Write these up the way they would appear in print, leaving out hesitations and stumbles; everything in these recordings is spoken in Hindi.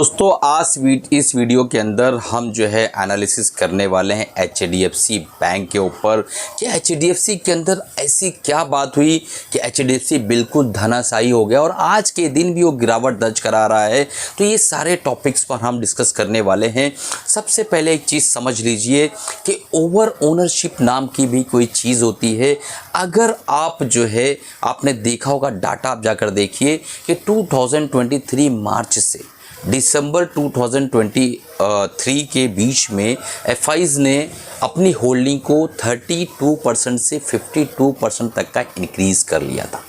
दोस्तों आज इस वीडियो के अंदर हम जो है एनालिसिस करने वाले हैं एचडीएफसी बैंक के ऊपर कि एचडीएफसी के अंदर ऐसी क्या बात हुई कि एचडीएफसी बिल्कुल धनाशायी हो गया और आज के दिन भी वो गिरावट दर्ज करा रहा है। तो ये सारे टॉपिक्स पर हम डिस्कस करने वाले हैं। सबसे पहले एक चीज़ समझ लीजिए कि ओवर ओनरशिप नाम की भी कोई चीज़ होती है। अगर आप जो है आपने देखा होगा डाटा, आप जाकर देखिए कि 2023 मार्च से दिसंबर 2023 के बीच में एफआईज ने अपनी होल्डिंग को 32% से 52% तक का इंक्रीज़ कर लिया था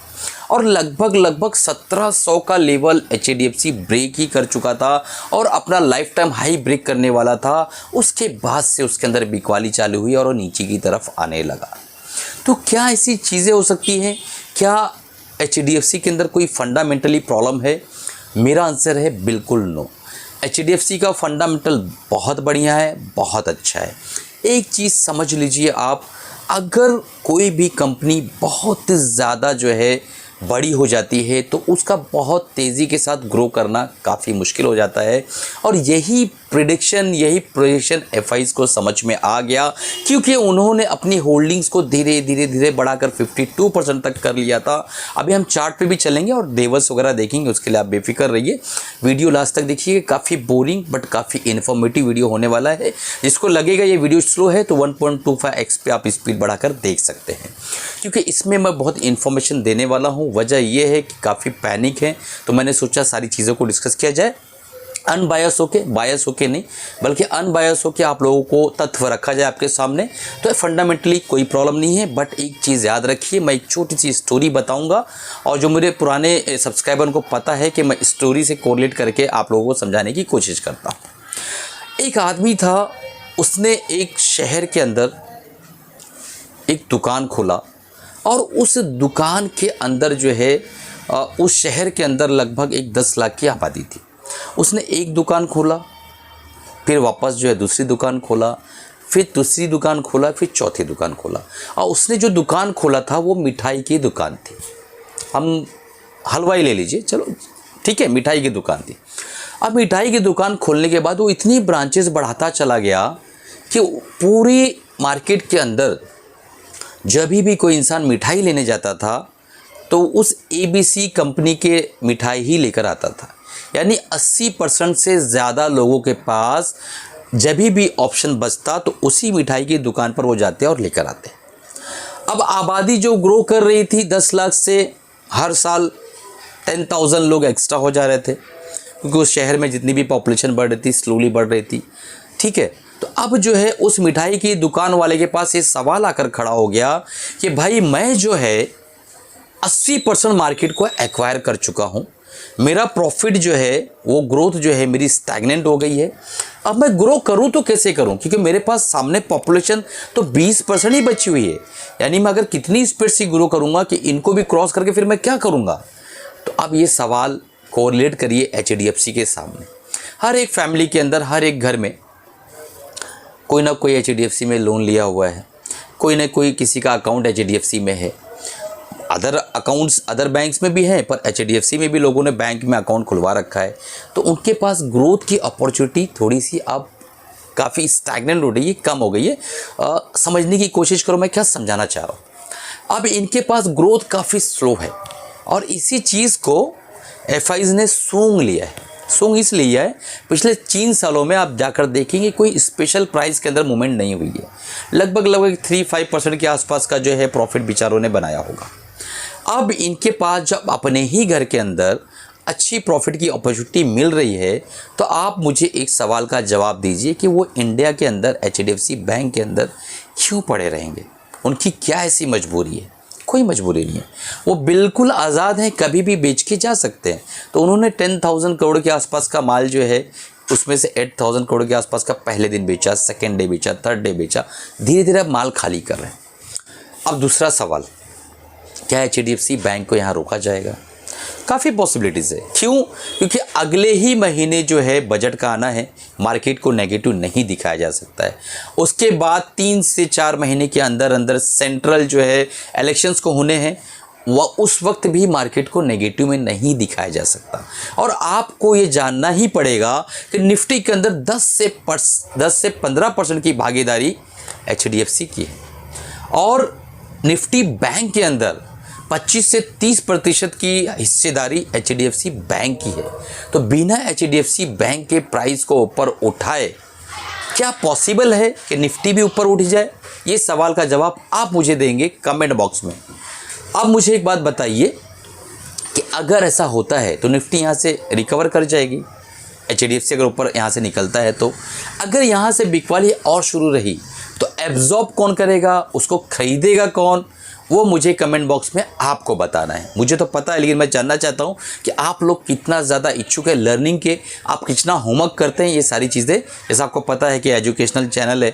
और लगभग 1700 का लेवल एचडीएफसी ब्रेक ही कर चुका था और अपना लाइफ टाइम हाई ब्रेक करने वाला था। उसके बाद से उसके अंदर बिकवाली चालू हुई और वो नीचे की तरफ आने लगा। तो क्या ऐसी चीज़ें हो सकती हैं? क्या एचडीएफसी के अंदर कोई फंडामेंटली प्रॉब्लम है? मेरा आंसर है बिल्कुल नो। एचडीएफसी का फंडामेंटल बहुत बढ़िया है, बहुत अच्छा है। एक चीज़ समझ लीजिए आप, अगर कोई भी कंपनी बहुत ज़्यादा जो है बड़ी हो जाती है तो उसका बहुत तेज़ी के साथ ग्रो करना काफ़ी मुश्किल हो जाता है और यही प्रेडिक्शन एफआईज को समझ में आ गया क्योंकि उन्होंने अपनी होल्डिंग्स को धीरे धीरे बढ़ाकर 52% तक कर लिया था। अभी हम चार्ट पे भी चलेंगे और डेवर्स वगैरह देखेंगे, उसके लिए आप बेफिक्र रहिए। वीडियो लास्ट तक देखिए, काफ़ी बोरिंग बट काफ़ी इन्फॉर्मेटिव वीडियो होने वाला है। जिसको लगेगा ये वीडियो स्लो है तो 1.25x पे आप स्पीड बढ़ाकर देख सकते हैं क्योंकि इसमें मैं बहुत इन्फॉर्मेशन देने वाला हूँ। वजह यह है कि काफ़ी पैनिक है तो मैंने सोचा सारी चीज़ों को डिस्कस किया जाए बायस होके नहीं, बल्कि अनबायस होके आप लोगों को तथ्य रखा जाए आपके सामने। तो फंडामेंटली कोई प्रॉब्लम नहीं है, बट एक चीज़ याद रखिए, मैं एक छोटी सी स्टोरी बताऊंगा और जो मेरे पुराने सब्सक्राइबर को पता है कि मैं स्टोरी से कोरिलेट करके आप लोगों को समझाने की कोशिश करता हूँ। एक आदमी था, उसने एक शहर के अंदर एक दुकान खोला और उस दुकान के अंदर जो है उस शहर के अंदर लगभग एक 10 लाख की आबादी थी। उसने एक दुकान खोला, फिर वापस जो है दूसरी दुकान खोला, फिर तीसरी दुकान खोला, फिर चौथी दुकान खोला। और उसने जो दुकान खोला था वो मिठाई की दुकान थी। हम हलवाई ले लीजिए, चलो ठीक है, मिठाई की दुकान थी। अब मिठाई की दुकान खोलने के बाद वो इतनी ब्रांचेस बढ़ाता चला गया कि पूरी मार्केट के अंदर जब भी कोई इंसान मिठाई लेने जाता था तो उस एबीसी कंपनी के मिठाई ही लेकर आता था। यानी 80% से ज़्यादा लोगों के पास जब भी ऑप्शन बचता तो उसी मिठाई की दुकान पर वो जाते और लेकर आते। अब आबादी जो ग्रो कर रही थी 10 लाख से हर साल 10,000 लोग एक्स्ट्रा हो जा रहे थे क्योंकि उस शहर में जितनी भी पॉपुलेशन बढ़ रही थी स्लोली बढ़ रही थी, ठीक है। तो अब जो है उस मिठाई की दुकान वाले के पास ये सवाल आकर खड़ा हो गया कि भाई मैं जो है 80% मार्केट को एक्वायर कर चुका हूँ, मेरा प्रॉफिट जो है वो ग्रोथ जो है मेरी स्टैग्नेंट हो गई है। अब मैं ग्रो करूं तो कैसे करूं, क्योंकि मेरे पास सामने पॉपुलेशन तो 20% ही बची हुई है। यानी मैं अगर कितनी स्पीड से ग्रो करूंगा कि इनको भी क्रॉस करके फिर मैं क्या करूंगा। तो अब ये सवाल कोरिलेट करिए एचडीएफसी के सामने। हर एक फैमिली के अंदर, हर एक घर में कोई ना कोई एचडीएफसी में लोन लिया हुआ है, कोई ना कोई किसी का अकाउंट एचडीएफसी में है। अदर अकाउंट्स अदर बैंक्स में भी हैं, पर एचडीएफसी में भी लोगों ने बैंक में अकाउंट खुलवा रखा है। तो उनके पास ग्रोथ की अपॉर्चुनिटी थोड़ी सी अब काफ़ी स्टैग्नेंट हो रही है, कम हो गई है। समझने की कोशिश करो मैं क्या समझाना चाह रहा हूँ। अब इनके पास ग्रोथ काफ़ी स्लो है और इसी चीज़ को एफआईज ने सूंघ लिया है। सूंघ इसलिए है, पिछले 3 सालों में आप जाकर देखेंगे कोई स्पेशल प्राइस के अंदर मूवमेंट नहीं हुई है। लगभग 3-5% के आसपास का जो है प्रॉफिट बेचारों ने बनाया होगा। अब इनके पास जब अपने ही घर के अंदर अच्छी प्रॉफिट की अपॉर्चुनिटी मिल रही है तो आप मुझे एक सवाल का जवाब दीजिए कि वो इंडिया के अंदर एचडीएफसी बैंक के अंदर क्यों पड़े रहेंगे? उनकी क्या ऐसी मजबूरी है? कोई मजबूरी नहीं है, वो बिल्कुल आज़ाद हैं, कभी भी बेच के जा सकते हैं। तो उन्होंने 10,000 करोड़ के आसपास का माल जो है उसमें से 8,000 करोड़ के आसपास का पहले दिन बेचा, सेकेंड डे बेचा, थर्ड डे बेचा, धीरे धीरे माल खाली कर रहे हैं। अब दूसरा सवाल, क्या एचडीएफसी बैंक को यहाँ रोका जाएगा? काफ़ी पॉसिबिलिटीज़ है। क्यों? क्योंकि अगले ही महीने जो है बजट का आना है, मार्केट को नेगेटिव नहीं दिखाया जा सकता है। उसके बाद 3 से 4 महीने के अंदर अंदर सेंट्रल जो है इलेक्शंस को होने हैं वह उस वक्त भी मार्केट को नेगेटिव में नहीं दिखाया जा सकता। और आपको ये जानना ही पड़ेगा कि निफ्टी के अंदर 10 से 15% की भागीदारी HDFC की है और निफ्टी बैंक के अंदर 25 से 30% की हिस्सेदारी HDFC बैंक की है। तो बिना HDFC बैंक के प्राइस को ऊपर उठाए क्या पॉसिबल है कि निफ्टी भी ऊपर उठ जाए? ये सवाल का जवाब आप मुझे देंगे कमेंट बॉक्स में। अब मुझे एक बात बताइए कि अगर ऐसा होता है तो निफ्टी यहाँ से रिकवर कर जाएगी, HDFC अगर ऊपर यहाँ से निकलता है तो। अगर यहाँ से बिकवाली और शुरू रही तो एब्जॉर्ब कौन करेगा, उसको खरीदेगा कौन, वो मुझे कमेंट बॉक्स में आपको बताना है। मुझे तो पता है, लेकिन मैं जानना चाहता हूँ कि आप लोग कितना ज़्यादा इच्छुक है लर्निंग के, आप कितना होमवर्क करते हैं ये सारी चीज़ें। जैसा आपको पता है कि एजुकेशनल चैनल है।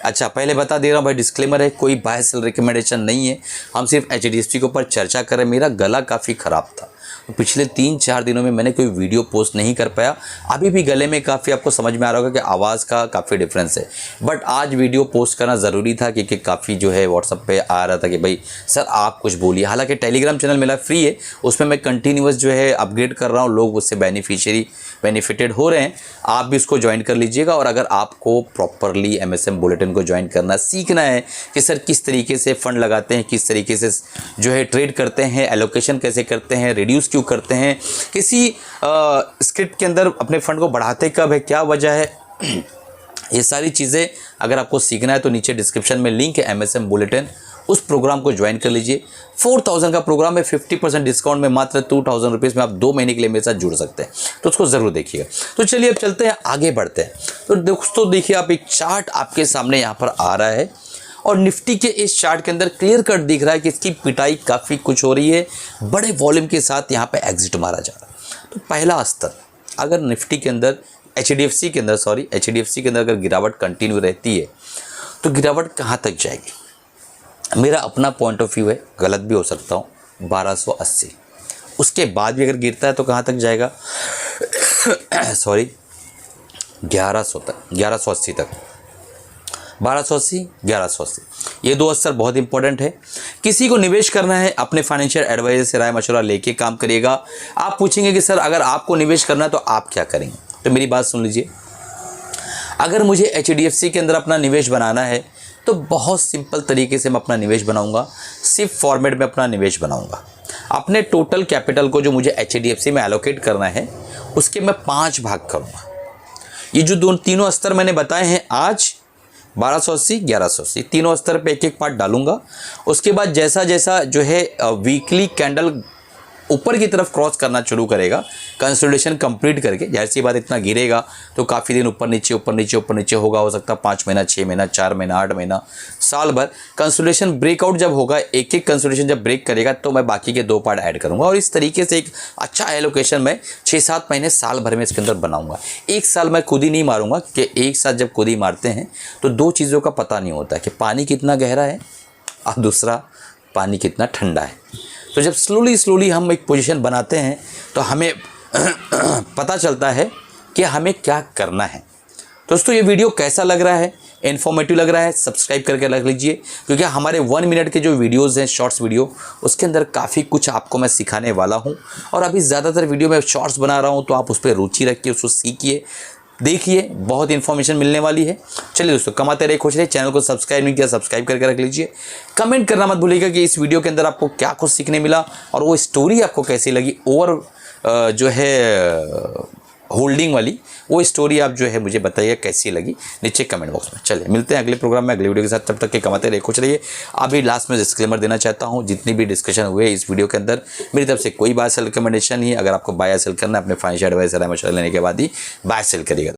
अच्छा, पहले बता दे रहा हूँ भाई, डिस्क्लेमर है, कोई बाय सेल रिकमेंडेशन नहीं है। हम सिर्फ HDFC के ऊपर चर्चा करें। मेरा गला काफ़ी ख़राब था, पिछले 3-4 दिनों में मैंने कोई वीडियो पोस्ट नहीं कर पाया। अभी भी गले में काफ़ी आपको समझ में आ रहा होगा कि आवाज़ का काफ़ी डिफरेंस है, बट आज वीडियो पोस्ट करना ज़रूरी था क्योंकि काफ़ी जो है व्हाट्सअप पे आ रहा था कि भाई सर आप कुछ बोलिए। हालांकि टेलीग्राम चैनल मेरा फ्री है, उसमें मैं कंटिन्यूअस जो है अपग्रेड कर रहा हूँ, लोग उससे बेनिफिटेड हो रहे हैं। आप भी उसको ज्वाइन कर लीजिएगा। और अगर आपको प्रॉपरली MSM बुलेटिन को ज्वाइन करना सीखना है कि सर किस तरीके से फ़ंड लगाते हैं, किस तरीके से जो है ट्रेड करते हैं, एलोकेशन कैसे करते हैं, रिड्यूस क्यों करते हैं, किसी स्क्रिप्ट के अंदर अपने फंड को बढ़ाते कब है, क्या वजह है, ये सारी चीज़ें अगर आपको सीखना है तो नीचे डिस्क्रिप्शन में लिंक है MSM बुलेटिन, उस प्रोग्राम को ज्वाइन कर लीजिए। 4000 का प्रोग्राम है, 50% डिस्काउंट में मात्र 2000 रुपीज़ में आप 2 महीने के लिए मेरे साथ जुड़ सकते हैं, तो उसको ज़रूर देखिएगा। तो चलिए अब चलते हैं, आगे बढ़ते हैं। तो दोस्तों देखिए, आप एक चार्ट आपके सामने यहाँ पर आ रहा है और निफ्टी के इस चार्ट के अंदर क्लियर कट दिख रहा है कि इसकी पिटाई काफ़ी कुछ हो रही है, बड़े वॉल्यूम के साथ यहाँ पे एग्जिट मारा जा रहा है। तो पहला स्तर, अगर निफ्टी के अंदर HDFC के अंदर अगर गिरावट कंटिन्यू रहती है तो गिरावट कहाँ तक जाएगी? मेरा अपना पॉइंट ऑफ व्यू है, गलत भी हो सकता हूँ, 1280। उसके बाद भी अगर गिरता है तो कहाँ तक जाएगा? 1100 तक, 1180 तक। 1280, 1180, ये 2 स्तर बहुत इंपॉर्टेंट है। किसी को निवेश करना है, अपने फाइनेंशियल एडवाइजर से राय मशवरा लेके काम करिएगा। आप पूछेंगे कि सर अगर आपको निवेश करना है तो आप क्या करेंगे? तो मेरी बात सुन लीजिए। अगर मुझे HDFC के अंदर अपना निवेश बनाना है तो बहुत सिंपल तरीके से मैं अपना निवेश बनाऊंगा। सिर्फ फॉर्मेट में अपना निवेश बनाऊंगा। अपने टोटल कैपिटल को जो मुझे HDFC में एलोकेट करना है उसके मैं 5 भाग करूंगा। ये जो तीनों स्तर मैंने बताए हैं आज, 1280, 1180, तीनों स्तर पे एक एक पार्ट डालूंगा। उसके बाद जैसा जैसा जो है वीकली कैंडल ऊपर की तरफ क्रॉस करना शुरू करेगा, कंसोलिडेशन कंप्लीट करके, जैसी बात इतना गिरेगा तो काफ़ी दिन ऊपर नीचे होगा, हो सकता है 5 महीना, 6 महीना, 4 महीना, 8 महीना, साल भर। कंसोलिडेशन ब्रेकआउट जब होगा, एक एक कंसोलिडेशन जब ब्रेक करेगा तो मैं बाकी के 2 पार्ट ऐड करूंगा और इस तरीके से एक अच्छा एलोकेशन मैं 6-7 महीने, साल भर में इसके अंदर बनाऊंगा। एक साल मैं खुद ही नहीं मारूंगा कि एक साथ जब खुद ही मारते हैं तो 2 चीज़ों का पता नहीं होता कि पानी कितना गहरा है और दूसरा पानी कितना ठंडा है। तो जब स्लोली हम एक पोजीशन बनाते हैं तो हमें पता चलता है कि हमें क्या करना है। दोस्तों ये वीडियो कैसा लग रहा है, इन्फॉर्मेटिव लग रहा है, सब्सक्राइब करके रख लीजिए, क्योंकि हमारे 1 मिनट के जो वीडियोज़ हैं, शॉर्ट्स वीडियो, उसके अंदर काफ़ी कुछ आपको मैं सिखाने वाला हूं। और अभी ज़्यादातर वीडियो में शॉर्ट्स बना रहा हूं, तो आप उस पर रुचि रखिए, उसको सीखिए, देखिए, बहुत इन्फॉर्मेशन मिलने वाली है। चलिए दोस्तों, कमाते रहे, खुश रहे। चैनल को सब्सक्राइब नहीं किया, सब्सक्राइब करके रख लीजिए। कमेंट करना मत भूलिएगा कि इस वीडियो के अंदर आपको क्या कुछ सीखने मिला और वो स्टोरी आपको कैसी लगी। जो है होल्डिंग वाली वो स्टोरी आप जो है मुझे बताइए कैसी लगी नीचे कमेंट बॉक्स में। चलिए मिलते हैं अगले प्रोग्राम में, अगले वीडियो के साथ। तब तक के कमाते रहे, खुश रहिए। अभी लास्ट में डिस्क्लेमर देना चाहता हूँ, जितनी भी डिस्कशन हुए इस वीडियो के अंदर मेरी तरफ से कोई बाय सेल रिकमेंडेशन नहीं है। अगर आपको बाय सेल करना है, अपने फाइनेंशियल एडवाइजर मशवरा लेने के बाद ही बाय सेल करिएगा।